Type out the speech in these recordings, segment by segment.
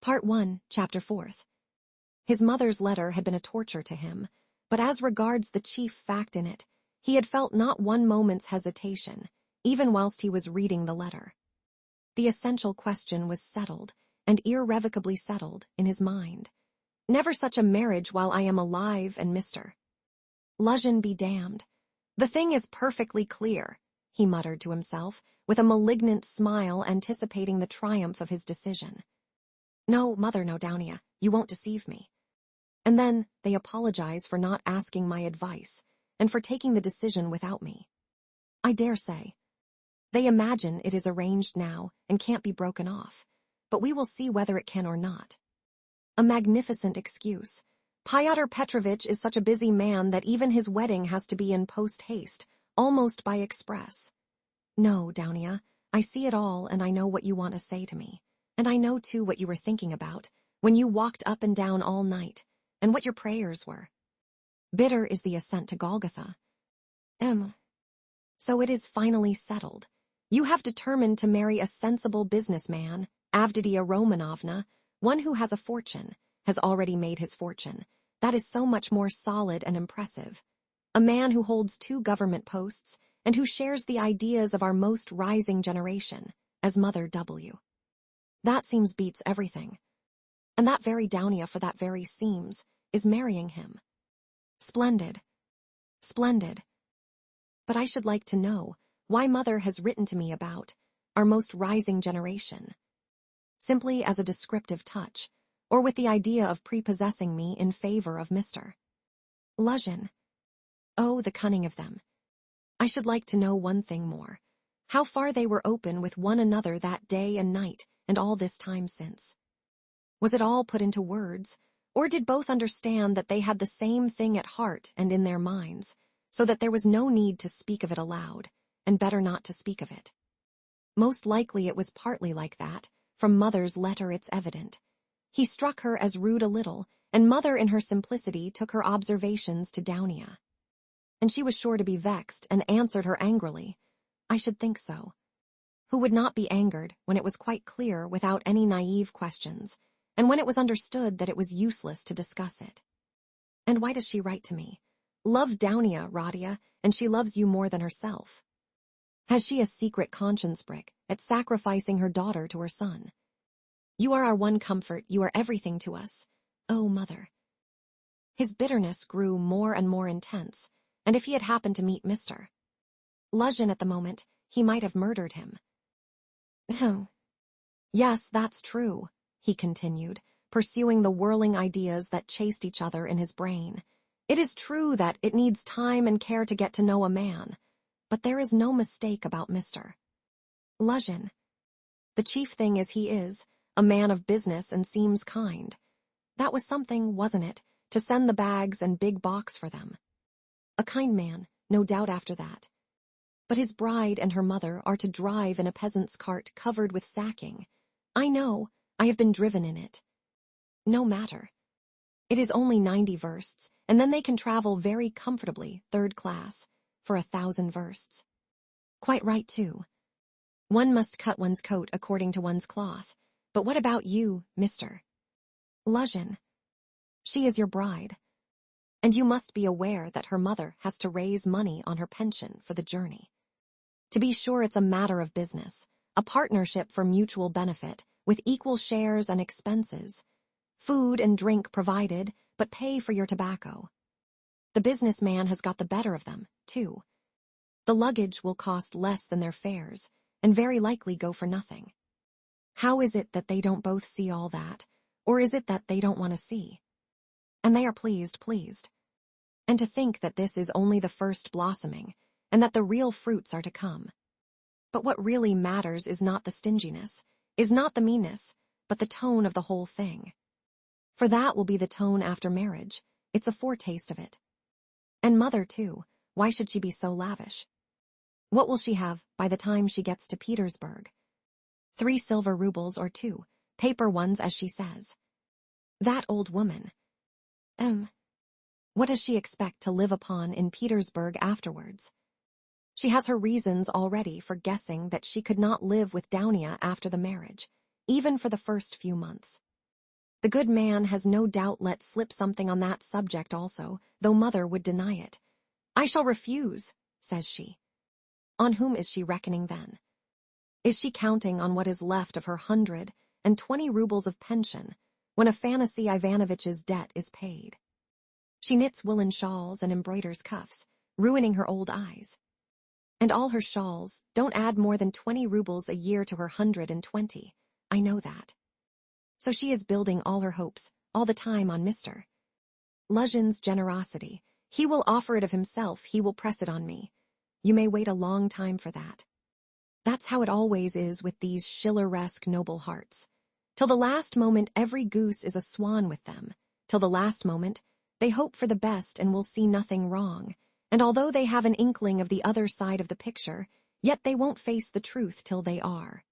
Part 1, Chapter 4. His mother's letter had been a torture to him, but as regards the chief fact in it, he had felt not one moment's hesitation, even whilst he was reading the letter. The essential question was settled, and irrevocably settled, in his mind. Never such a marriage while I am alive and Mr. Lucian be damned. The thing is perfectly clear, he muttered to himself, with a malignant smile anticipating the triumph of his decision. No, mother, no, Downia, you won't deceive me. And then they apologize for not asking my advice, and for taking the decision without me. I dare say. They imagine it is arranged now and can't be broken off, but we will see whether it can or not. A magnificent excuse. Pyotr Petrovitch is such a busy man that even his wedding has to be in post-haste, almost by express. No, Downia, I see it all and I know what you want to say to me. And I know, too, what you were thinking about when you walked up and down all night, and what your prayers were. Bitter is the ascent to Golgotha. So it is finally settled. You have determined to marry a sensible businessman, Avditia Romanovna, one who has a fortune, has already made his fortune. That is so much more solid and impressive. A man who holds 2 government posts, and who shares the ideas of our most rising generation, as Mother W. That seems beats everything. And that very Downia for that very seems, is marrying him. Splendid. Splendid. But I should like to know why Mother has written to me about our most rising generation. Simply as a descriptive touch, or with the idea of prepossessing me in favor of Mr. Lucian. Oh, the cunning of them. I should like to know one thing more. How far they were open with one another that day and night, and all this time since. Was it all put into words, or did both understand that they had the same thing at heart and in their minds, so that there was no need to speak of it aloud, and better not to speak of it? Most likely it was partly like that. From Mother's letter it's evident. He struck her as rude a little, and Mother in her simplicity took her observations to Downia. And she was sure to be vexed, and answered her angrily. I should think so. Who would not be angered when it was quite clear without any naive questions, and when it was understood that it was useless to discuss it? And why does she write to me? Love Downia, Radia, and she loves you more than herself. Has she a secret conscience brick at sacrificing her daughter to her son? You are our one comfort, you are everything to us. Oh, Mother. His bitterness grew more and more intense, and if he had happened to meet Mr. Lucian at the moment, he might have murdered him. Yes, that's true, he continued, pursuing the whirling ideas that chased each other in his brain. It is true that it needs time and care to get to know a man, but there is no mistake about Mr. Lucian. The chief thing is he is a man of business and seems kind. That was something, wasn't it, to send the bags and big box for them? A kind man, no doubt after that. But his bride and her mother are to drive in a peasant's cart covered with sacking. I know, I have been driven in it. No matter. It is only 90 versts, and then they can travel very comfortably, 3rd class, for 1,000 versts. Quite right, too. One must cut one's coat according to one's cloth. But what about you, Mr. Lucian? She is your bride. And you must be aware that her mother has to raise money on her pension for the journey. To be sure, it's a matter of business, a partnership for mutual benefit, with equal shares and expenses. Food and drink provided, but pay for your tobacco. The businessman has got the better of them, too. The luggage will cost less than their fares, and very likely go for nothing. How is it that they don't both see all that, or is it that they don't want to see? And they are pleased. And to think that this is only the first blossoming, and that the real fruits are to come. But what really matters is not the stinginess, is not the meanness, but the tone of the whole thing. For that will be the tone after marriage. It's a foretaste of it. And Mother, too, why should she be so lavish? What will she have by the time she gets to Petersburg? 3 silver rubles or 2, paper ones as she says. That old woman. What does she expect to live upon in Petersburg afterwards? She has her reasons already for guessing that she could not live with Downia after the marriage, even for the first few months. The good man has no doubt let slip something on that subject also, though mother would deny it. I shall refuse, says she. On whom is she reckoning then? Is she counting on what is left of her 120 rubles of pension, when Afanasy Ivanovitch's debt is paid? She knits woolen shawls and embroiders cuffs, ruining her old eyes. And all her shawls don't add more than 20 rubles a year to her 120. I know that. So she is building all her hopes, all the time on Mr. Luzhin's generosity. He will offer it of himself, he will press it on me. You may wait a long time for that. That's how it always is with these Schilleresque noble hearts. Till the last moment every goose is a swan with them. Till the last moment they hope for the best and will see nothing wrong. And although they have an inkling of the other side of the picture, yet they won't face the truth till they are.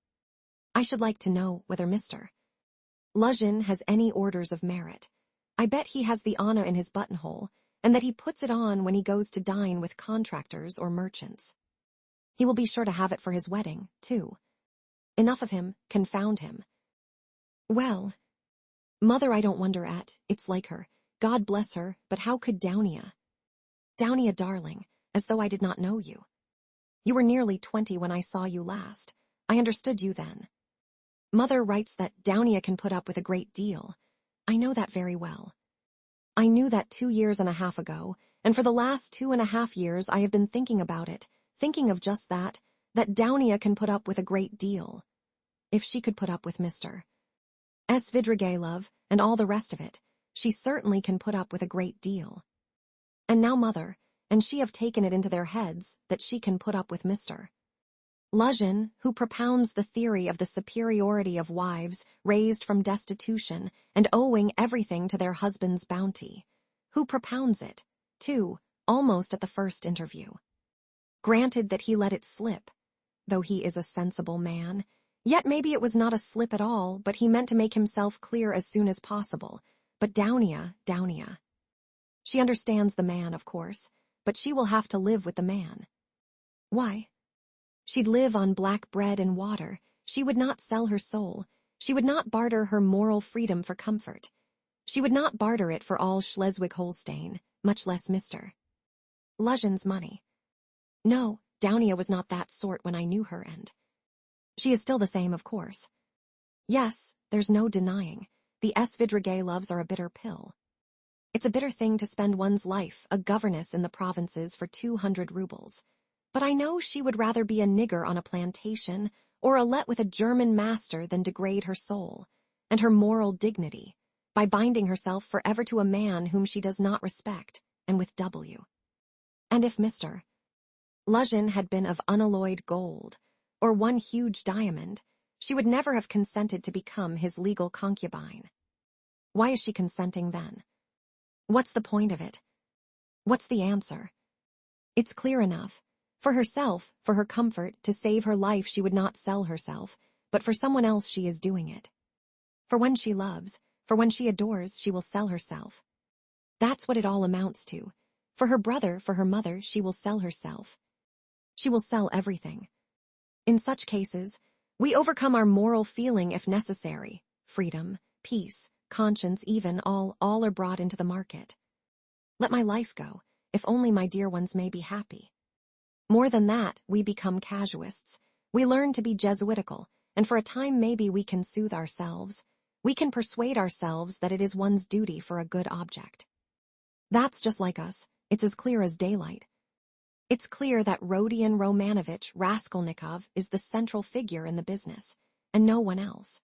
I should like to know whether Mr. Luzhin has any orders of merit. I bet he has the honor in his buttonhole, and that he puts it on when he goes to dine with contractors or merchants. He will be sure to have it for his wedding, too. Enough of him, confound him. Well, mother I don't wonder at, it's like her. God bless her, but how could Downia? Downia, darling, as though I did not know you. You were nearly 20 when I saw you last. I understood you then. Mother writes that Downia can put up with a great deal. I know that very well. I knew that 2 years and a half ago, and for the last 2.5 years I have been thinking about it, thinking of just that Downia can put up with a great deal. If she could put up with Mr. Svidrigailov and all the rest of it, she certainly can put up with a great deal. And now mother and she have taken it into their heads that she can put up with Mr. Luzhin, who propounds the theory of the superiority of wives raised from destitution and owing everything to their husband's bounty, who propounds it, too, almost at the first interview. Granted that he let it slip, though he is a sensible man, yet maybe it was not a slip at all, but he meant to make himself clear as soon as possible. But Downia. She understands the man, of course, but she will have to live with the man. Why? She'd live on black bread and water. She would not sell her soul. She would not barter her moral freedom for comfort. She would not barter it for all Schleswig-Holstein, much less Mr. Luzhin's money. No, Downia was not that sort when I knew her, and she is still the same, of course. Yes, there's no denying. The Svidrigailovs are a bitter pill. It's a bitter thing to spend one's life a governess in the provinces for 200 rubles. But I know she would rather be a nigger on a plantation or a let with a German master than degrade her soul and her moral dignity by binding herself forever to a man whom she does not respect, and with W. And if Mr. Luzhin had been of unalloyed gold, or one huge diamond, she would never have consented to become his legal concubine. Why is she consenting then? What's the point of it? What's the answer? It's clear enough. For herself, for her comfort, to save her life she would not sell herself, but for someone else she is doing it. For when she loves, for when she adores, she will sell herself. That's what it all amounts to. For her brother, for her mother, she will sell herself. She will sell everything. In such cases, we overcome our moral feeling if necessary. Freedom, peace, conscience even, all are brought into the market. Let my life go, if only my dear ones may be happy. More than that, we become casuists. We learn to be Jesuitical, and for a time maybe we can soothe ourselves. We can persuade ourselves that it is one's duty for a good object. That's just like us. It's as clear as daylight. It's clear that Rodion Romanovich Raskolnikov is the central figure in the business, and no one else.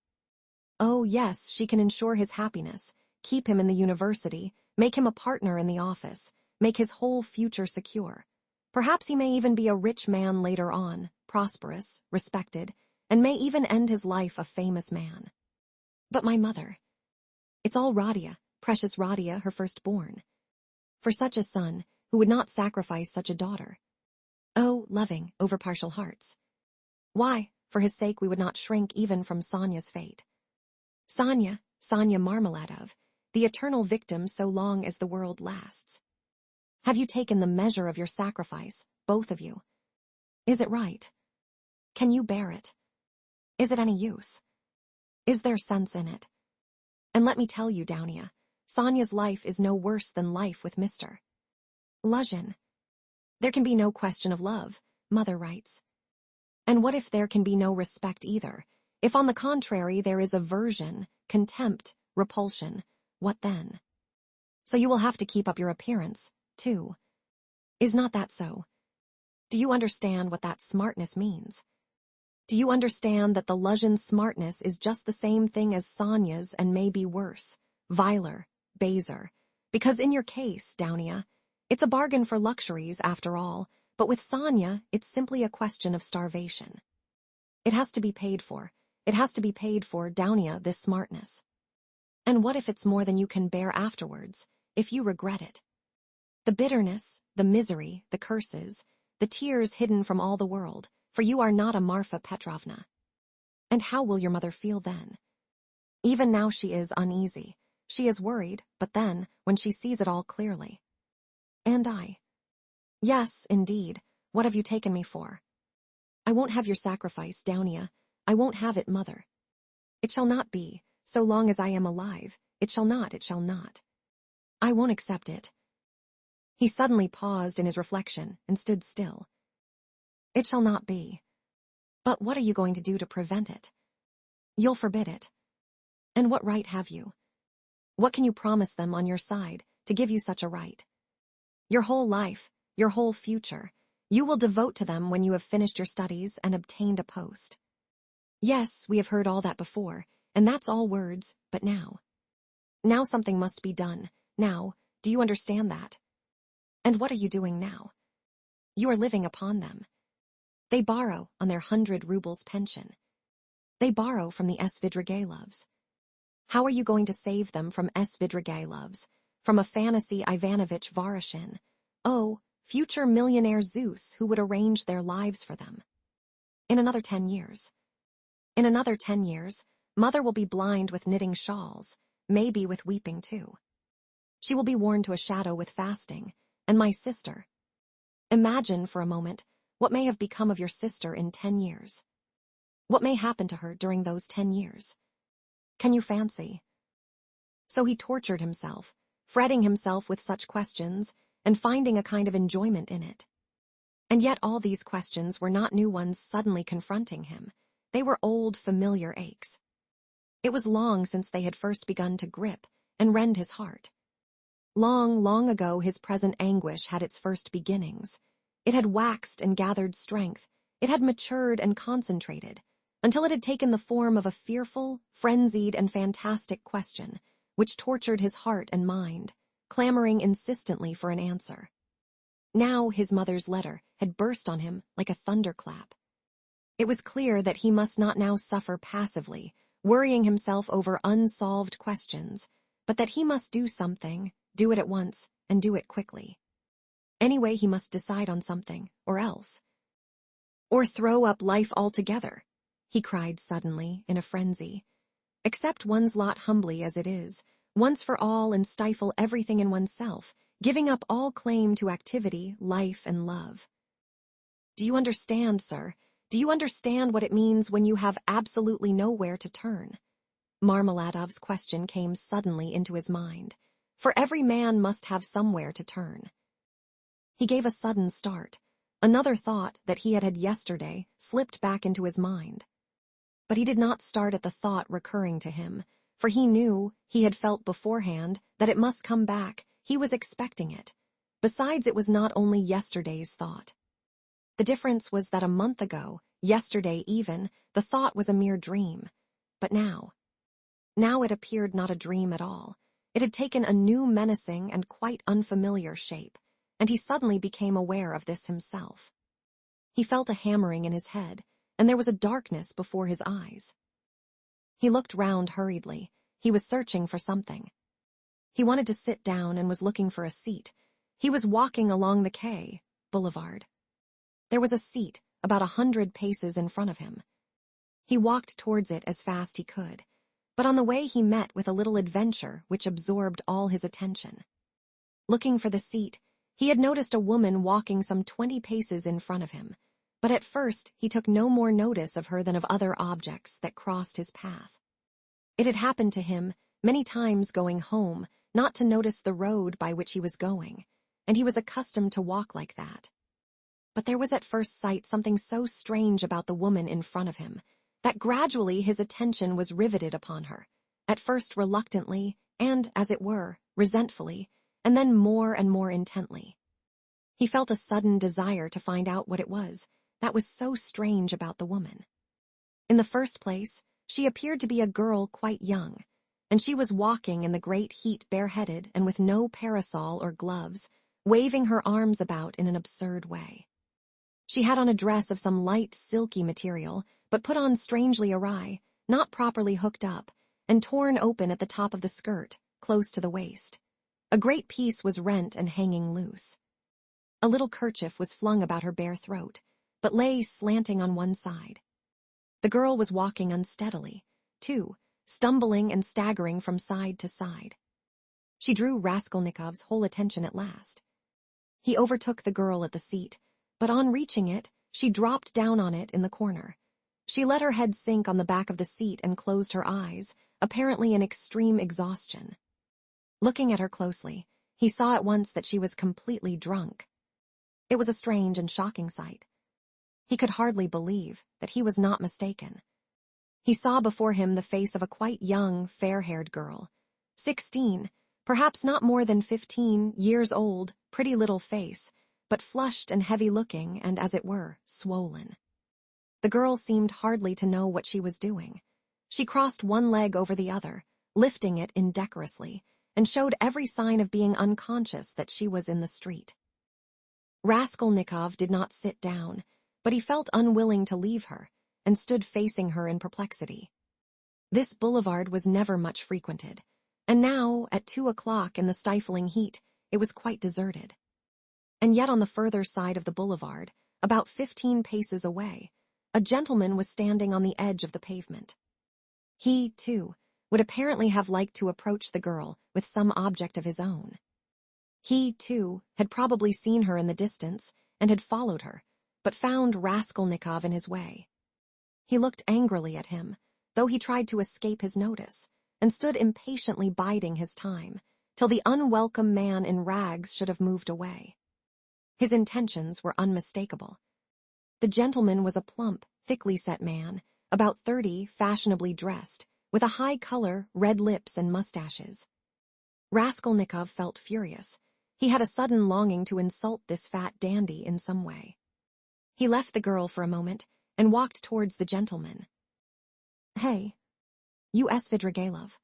Oh, yes, she can ensure his happiness, keep him in the university, make him a partner in the office, make his whole future secure. Perhaps he may even be a rich man later on, prosperous, respected, and may even end his life a famous man. But my mother. It's all Radia, precious Radia, her firstborn. For such a son, who would not sacrifice such a daughter. Oh, loving, over-partial hearts. Why, for his sake we would not shrink even from Sonia's fate. Sonia Marmeladov, the eternal victim so long as the world lasts. Have you taken the measure of your sacrifice, both of you? Is it right? Can you bear it? Is it any use? Is there sense in it? And let me tell you, Downia, Sonia's life is no worse than life with Mr. Luzhin. There can be no question of love, Mother writes. And what if there can be no respect either? If on the contrary there is aversion, contempt, repulsion, what then? So you will have to keep up your appearance, too. Is not that so? Do you understand what that smartness means? Do you understand that the Luzhin smartness is just the same thing as Sonia's and may be worse, viler, baser? Because in your case, Downia, it's a bargain for luxuries after all, but with Sonia, it's simply a question of starvation. It has to be paid for. It has to be paid for, Downia, this smartness. And what if it's more than you can bear afterwards, if you regret it? The bitterness, the misery, the curses, the tears hidden from all the world, for you are not a Marfa Petrovna. And how will your mother feel then? Even now she is uneasy. She is worried, but then, when she sees it all clearly. And I. Yes, indeed. What have you taken me for? I won't have your sacrifice, Downia. I won't have it, Mother. It shall not be. So long as I am alive. It shall not, it shall not. I won't accept it. He suddenly paused in his reflection and stood still. It shall not be. But what are you going to do to prevent it? You'll forbid it. And what right have you? What can you promise them on your side to give you such a right? Your whole life, your whole future, you will devote to them when you have finished your studies and obtained a post. Yes, we have heard all that before, and that's all words, but now. Now something must be done. Now, do you understand that? And what are you doing now? You are living upon them. They borrow on their 100 rubles pension. They borrow from the Svidrigailovs. How are you going to save them from Svidrigailovs, from a fantasy Ivanovich Varoshin? Oh, future millionaire Zeus who would arrange their lives for them. In another 10 years. In another 10 years, Mother will be blind with knitting shawls, maybe with weeping too. She will be worn to a shadow with fasting, and my sister. Imagine for a moment what may have become of your sister in 10 years. What may happen to her during those 10 years? Can you fancy? So he tortured himself, fretting himself with such questions, and finding a kind of enjoyment in it. And yet all these questions were not new ones suddenly confronting him. They were old, familiar aches. It was long since they had first begun to grip and rend his heart. Long, long ago his present anguish had its first beginnings. It had waxed and gathered strength. It had matured and concentrated, until it had taken the form of a fearful, frenzied, and fantastic question, which tortured his heart and mind, clamoring insistently for an answer. Now his mother's letter had burst on him like a thunderclap. It was clear that he must not now suffer passively, worrying himself over unsolved questions, but that he must do something, do it at once, and do it quickly. Anyway, he must decide on something, or else. Or throw up life altogether, he cried suddenly, in a frenzy. Accept one's lot humbly as it is, once for all, and stifle everything in oneself, giving up all claim to activity, life, and love. Do you understand, sir? Do you understand what it means when you have absolutely nowhere to turn? Marmeladov's question came suddenly into his mind, for every man must have somewhere to turn. He gave a sudden start. Another thought that he had had yesterday slipped back into his mind. But he did not start at the thought recurring to him, for he knew, he had felt beforehand, that it must come back. He was expecting it. Besides, it was not only yesterday's thought. The difference was that a month ago, yesterday even, the thought was a mere dream. But now it appeared not a dream at all. It had taken a new menacing and quite unfamiliar shape, and he suddenly became aware of this himself. He felt a hammering in his head, and there was a darkness before his eyes. He looked round hurriedly. He was searching for something. He wanted to sit down and was looking for a seat. He was walking along the quay, boulevard. There was a seat about 100 paces in front of him. He walked towards it as fast he could, but on the way he met with a little adventure which absorbed all his attention. Looking for the seat, he had noticed a woman walking some 20 paces in front of him, but at first he took no more notice of her than of other objects that crossed his path. It had happened to him many times going home, not to notice the road by which he was going, and he was accustomed to walk like that. But there was at first sight something so strange about the woman in front of him, that gradually his attention was riveted upon her, at first reluctantly, and, as it were, resentfully, and then more and more intently. He felt a sudden desire to find out what it was that was so strange about the woman. In the first place, she appeared to be a girl quite young, and she was walking in the great heat bareheaded and with no parasol or gloves, waving her arms about in an absurd way. She had on a dress of some light, silky material, but put on strangely awry, not properly hooked up, and torn open at the top of the skirt, close to the waist. A great piece was rent and hanging loose. A little kerchief was flung about her bare throat, but lay slanting on one side. The girl was walking unsteadily, too, stumbling and staggering from side to side. She drew Raskolnikov's whole attention at last. He overtook the girl at the seat, but on reaching it, she dropped down on it in the corner. She let her head sink on the back of the seat and closed her eyes, apparently in extreme exhaustion. Looking at her closely, he saw at once that she was completely drunk. It was a strange and shocking sight. He could hardly believe that he was not mistaken. He saw before him the face of a quite young, fair-haired girl. 16, perhaps not more than 15 years old, pretty little face, but flushed and heavy-looking and, as it were, swollen. The girl seemed hardly to know what she was doing. She crossed one leg over the other, lifting it indecorously, and showed every sign of being unconscious that she was in the street. Raskolnikov did not sit down, but he felt unwilling to leave her, and stood facing her in perplexity. This boulevard was never much frequented, and now, at 2 o'clock in the stifling heat, it was quite deserted. And yet on the further side of the boulevard, about 15 paces away, a gentleman was standing on the edge of the pavement. He, too, would apparently have liked to approach the girl with some object of his own. He, too, had probably seen her in the distance and had followed her, but found Raskolnikov in his way. He looked angrily at him, though he tried to escape his notice, and stood impatiently biding his time, till the unwelcome man in rags should have moved away. His intentions were unmistakable. The gentleman was a plump, thickly set man, about 30, fashionably dressed, with a high color, red lips and mustaches. Raskolnikov felt furious. He had a sudden longing to insult this fat dandy in some way. He left the girl for a moment and walked towards the gentleman. "Hey, you Svidrigailov.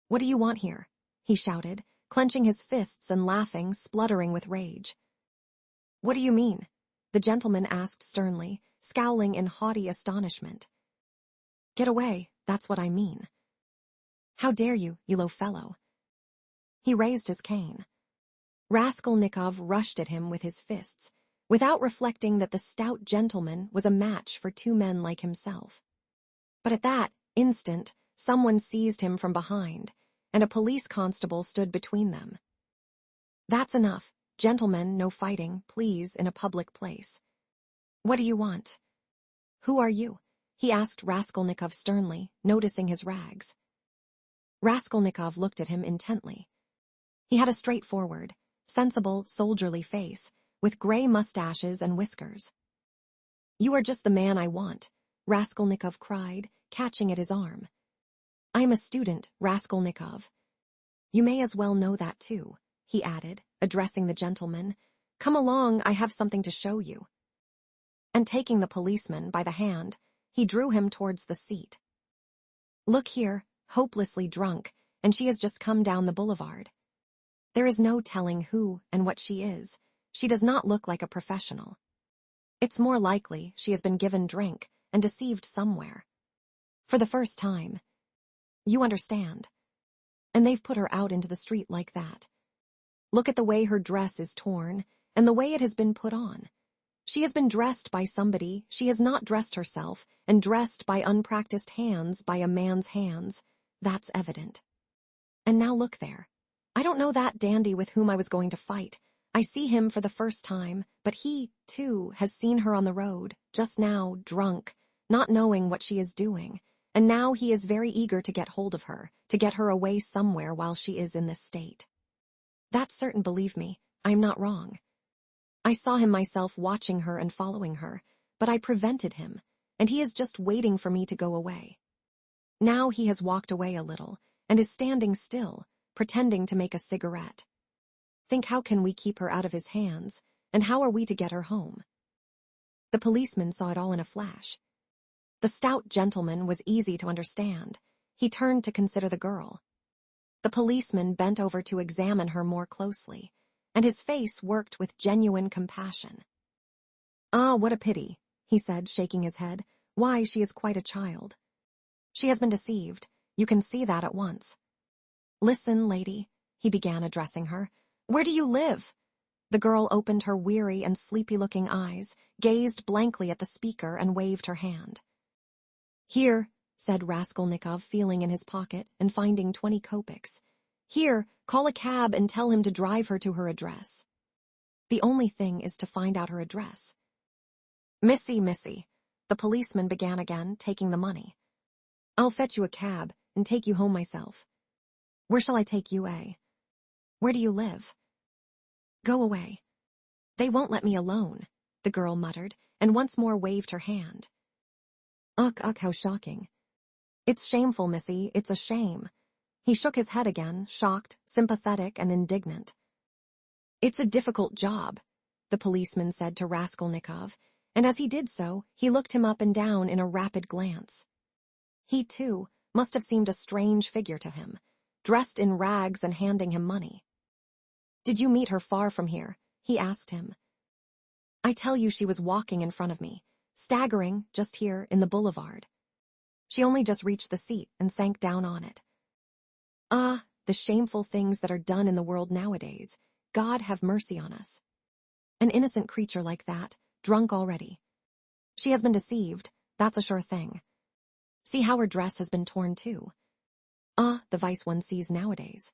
What do you want here?" he shouted, clenching his fists and laughing, spluttering with rage. "What do you mean?" the gentleman asked sternly, scowling in haughty astonishment. "Get away, that's what I mean. How dare you low fellow?" He raised his cane. Raskolnikov rushed at him with his fists, without reflecting that the stout gentleman was a match for 2 men like himself. But at that instant, someone seized him from behind, and a police constable stood between them. "That's enough. Gentlemen, no fighting, please, in a public place. What do you want?" "Who are you?" he asked Raskolnikov sternly, noticing his rags. Raskolnikov looked at him intently. He had a straightforward, sensible, soldierly face, with gray mustaches and whiskers. "You are just the man I want," Raskolnikov cried, catching at his arm. "I am a student, Raskolnikov. You may as well know that too," he added, addressing the gentleman. "Come along, I have something to show you." And taking the policeman by the hand, he drew him towards the seat. "Look here, hopelessly drunk, and she has just come down the boulevard. There is no telling who and what she is. She does not look like a professional. It's more likely she has been given drink and deceived somewhere. For the first time. You understand. And they've put her out into the street like that. Look at the way her dress is torn, and the way it has been put on. She has been dressed by somebody, she has not dressed herself, and dressed by unpracticed hands, by a man's hands. That's evident. And now look there. I don't know that dandy with whom I was going to fight. I see him for the first time, but he, too, has seen her on the road, just now, drunk, not knowing what she is doing, and now he is very eager to get hold of her, to get her away somewhere while she is in this state. That's certain, believe me, I am not wrong. I saw him myself watching her and following her, but I prevented him, and he is just waiting for me to go away. Now he has walked away a little, and is standing still, pretending to make a cigarette. Think, how can we keep her out of his hands, and how are we to get her home? The policeman saw it all in a flash. The stout gentleman was easy to understand. He turned to consider the girl. The policeman bent over to examine her more closely, and his face worked with genuine compassion. "Ah, what a pity," he said, shaking his head. "Why, she is quite a child. She has been deceived. You can see that at once. Listen, lady," he began, addressing her. "Where do you live?" The girl opened her weary and sleepy-looking eyes, gazed blankly at the speaker, and waved her hand. "Here," said Raskolnikov, feeling in his pocket and finding 20 kopecks. "Here, call a cab and tell him to drive her to her address. The only thing is to find out her address." Missy, the policeman began again, taking the money. "I'll fetch you a cab and take you home myself." "Where shall I take you, eh?" "Where do you live?" "Go away." "They won't let me alone," the girl muttered, and once more waved her hand. Ugh, how shocking. "It's shameful, missy, it's a shame." He shook his head again, shocked, sympathetic, and indignant. "It's a difficult job," the policeman said to Raskolnikov, and as he did so, he looked him up and down in a rapid glance. He, too, must have seemed a strange figure to him, dressed in rags and handing him money. "Did you meet her far from here?" he asked him. "I tell you, she was walking in front of me, staggering just here in the boulevard. She only just reached the seat and sank down on it. Ah, the shameful things that are done in the world nowadays. God have mercy on us. An innocent creature like that, drunk already. She has been deceived, that's a sure thing. See how her dress has been torn too. Ah, the vice one sees nowadays.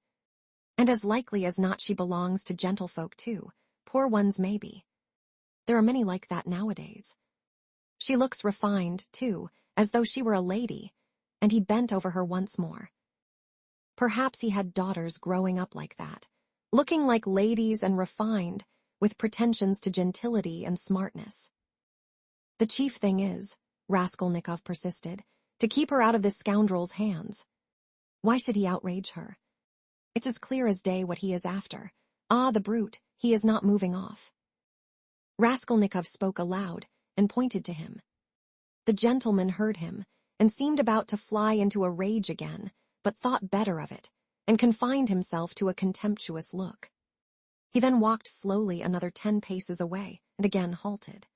And as likely as not she belongs to gentlefolk too, poor ones maybe. There are many like that nowadays. She looks refined, too, as though she were a lady," and he bent over her once more. Perhaps he had daughters growing up like that, looking like ladies and refined, with pretensions to gentility and smartness. "The chief thing is," Raskolnikov persisted, "to keep her out of this scoundrel's hands. Why should he outrage her? It's as clear as day what he is after. Ah, the brute, he is not moving off." Raskolnikov spoke aloud and pointed to him. The gentleman heard him and seemed about to fly into a rage again, but thought better of it and confined himself to a contemptuous look. He then walked slowly another 10 paces away and again halted.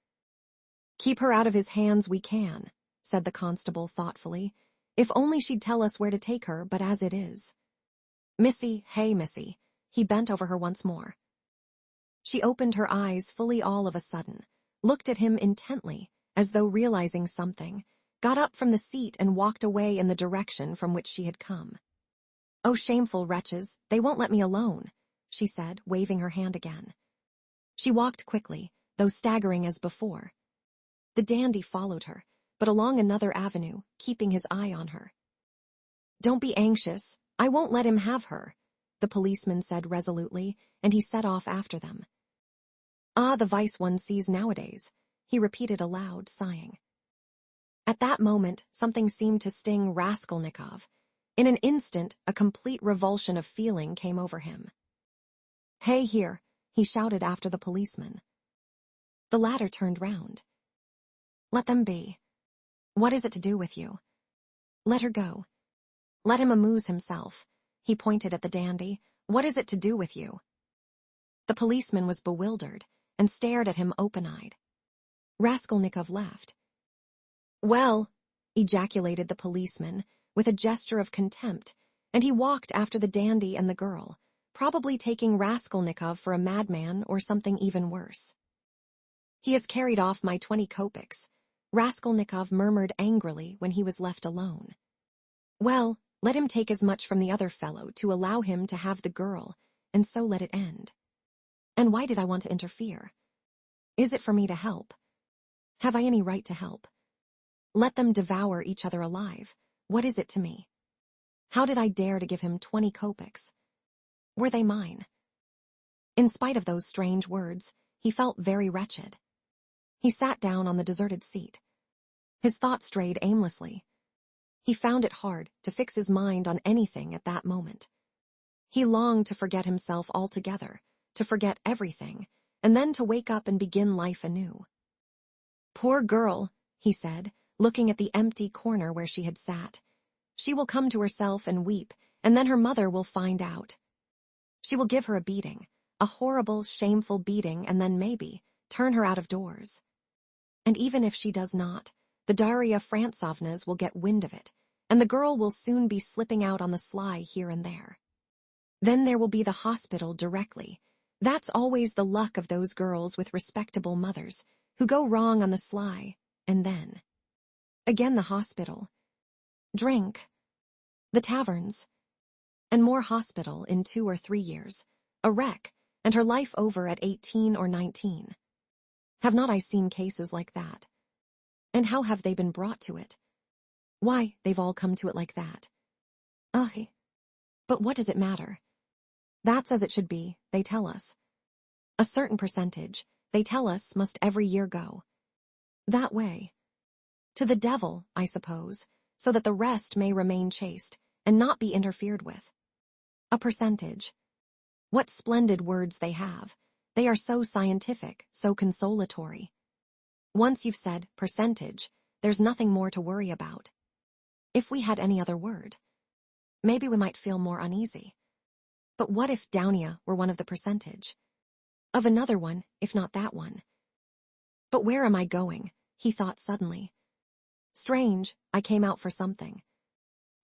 "Keep her out of his hands we can," said the constable thoughtfully, "if only she'd tell us where to take her, but as it is. Missy, hey, missy," he bent over her once more. She opened her eyes fully all of a sudden, looked at him intently, as though realizing something, got up from the seat and walked away in the direction from which she had come. "Oh, shameful wretches, they won't let me alone," she said, waving her hand again. She walked quickly, though staggering as before. The dandy followed her, but along another avenue, keeping his eye on her. "Don't be anxious, I won't let him have her," the policeman said resolutely, and he set off after them. "Ah, the vice one sees nowadays," he repeated aloud, sighing. At that moment, something seemed to sting Raskolnikov. In an instant, a complete revulsion of feeling came over him. "Hey, here," he shouted after the policeman. The latter turned round. "Let them be. What is it to do with you? Let her go. Let him amuse himself." He pointed at the dandy. "What is it to do with you?" The policeman was bewildered and stared at him open-eyed. Raskolnikov laughed. "Well," ejaculated the policeman, with a gesture of contempt, and he walked after the dandy and the girl, probably taking Raskolnikov for a madman or something even worse. "He has carried off my 20 kopecks," Raskolnikov murmured angrily when he was left alone. "Well, let him take as much from the other fellow to allow him to have the girl, and so let it end. And why did I want to interfere? Is it for me to help? Have I any right to help? Let them devour each other alive. What is it to me? How did I dare to give him 20 kopecks? Were they mine? In spite of those strange words, he felt very wretched. He sat down on the deserted seat. His thoughts strayed aimlessly. He found it hard to fix his mind on anything at that moment. He longed to forget himself altogether, to forget everything, and then to wake up and begin life anew. Poor girl, he said, looking at the empty corner where she had sat. She will come to herself and weep, and then her mother will find out. She will give her a beating, a horrible, shameful beating, and then maybe turn her out of doors. And even if she does not, the Daria Frantsovnas will get wind of it, and the girl will soon be slipping out on the sly here and there. Then there will be the hospital directly. That's always the luck of those girls with respectable mothers, who go wrong on the sly, and then again the hospital. Drink. The taverns. And more hospital in 2 or 3 years. A wreck, and her life over at 18 or 19. Have not I seen cases like that? And how have they been brought to it? Why, they've all come to it like that. Ugh. But what does it matter? That's as it should be, they tell us. A certain percentage, they tell us, must every year go. That way. To the devil, I suppose, so that the rest may remain chaste, and not be interfered with. A percentage. What splendid words they have. They are so scientific, so consolatory. Once you've said percentage, there's nothing more to worry about. If we had any other word, maybe we might feel more uneasy. But what if Downia were one of the percentage? Of another one, if not that one. But where am I going? He thought suddenly. Strange, I came out for something.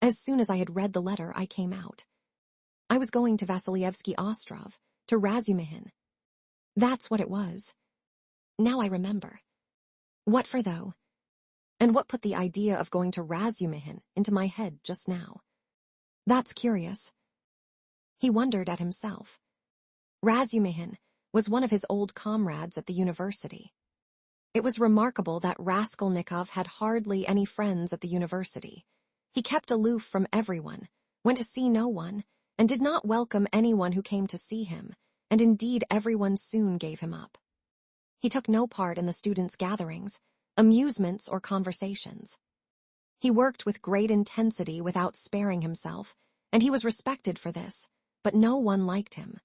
As soon as I had read the letter, I came out. I was going to Vasilievsky Ostrov, to Razumihin. That's what it was. Now I remember. What for, though? And what put the idea of going to Razumihin into my head just now? That's curious. He wondered at himself. Razumihin was one of his old comrades at the university. It was remarkable that Raskolnikov had hardly any friends at the university. He kept aloof from everyone, went to see no one, and did not welcome anyone who came to see him, and indeed everyone soon gave him up. He took no part in the students' gatherings, amusements, or conversations. He worked with great intensity without sparing himself, and he was respected for this, but no one liked him.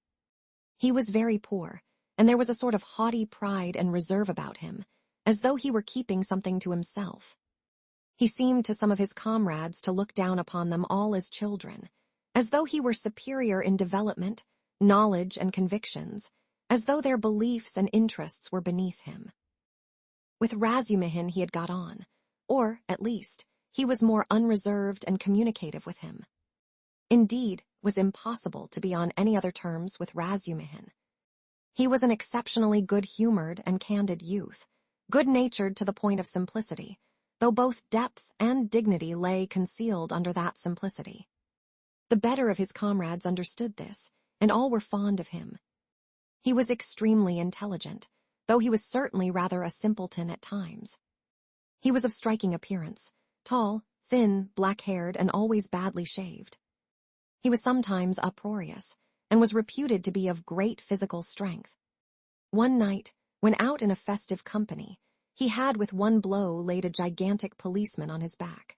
He was very poor, and there was a sort of haughty pride and reserve about him, as though he were keeping something to himself. He seemed to some of his comrades to look down upon them all as children, as though he were superior in development, knowledge, and convictions, as though their beliefs and interests were beneath him. With Razumihin he had got on, or, at least, he was more unreserved and communicative with him. Indeed, it was impossible to be on any other terms with Razumihin. He was an exceptionally good-humored and candid youth, good-natured to the point of simplicity, though both depth and dignity lay concealed under that simplicity. The better of his comrades understood this, and all were fond of him. He was extremely intelligent, though he was certainly rather a simpleton at times. He was of striking appearance, tall, thin, black-haired, and always badly shaved. He was sometimes uproarious, and was reputed to be of great physical strength. One night, when out in a festive company, he had with one blow laid a gigantic policeman on his back.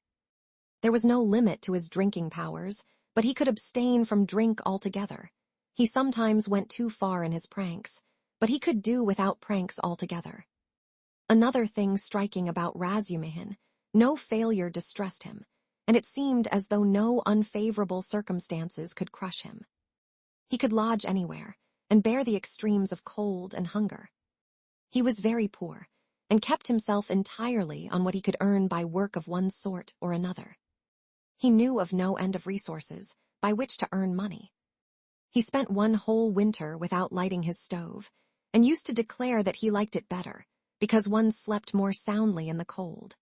There was no limit to his drinking powers, but he could abstain from drink altogether. He sometimes went too far in his pranks, but he could do without pranks altogether. Another thing striking about Razumihin, no failure distressed him, and it seemed as though no unfavorable circumstances could crush him. He could lodge anywhere, and bear the extremes of cold and hunger. He was very poor, and kept himself entirely on what he could earn by work of one sort or another. He knew of no end of resources by which to earn money. He spent one whole winter without lighting his stove, and used to declare that he liked it better, because one slept more soundly in the cold.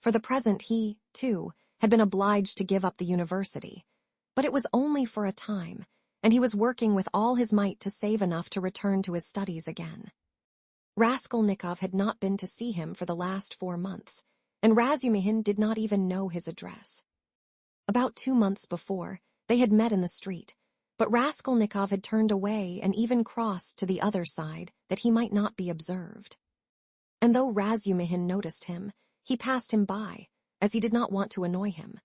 For the present he, too, had been obliged to give up the university, but it was only for a time, and he was working with all his might to save enough to return to his studies again. Raskolnikov had not been to see him for the last 4 months, and Razumihin did not even know his address. About 2 months before, they had met in the street, but Raskolnikov had turned away and even crossed to the other side that he might not be observed. And though Razumihin noticed him, he passed him by, as he did not want to annoy him.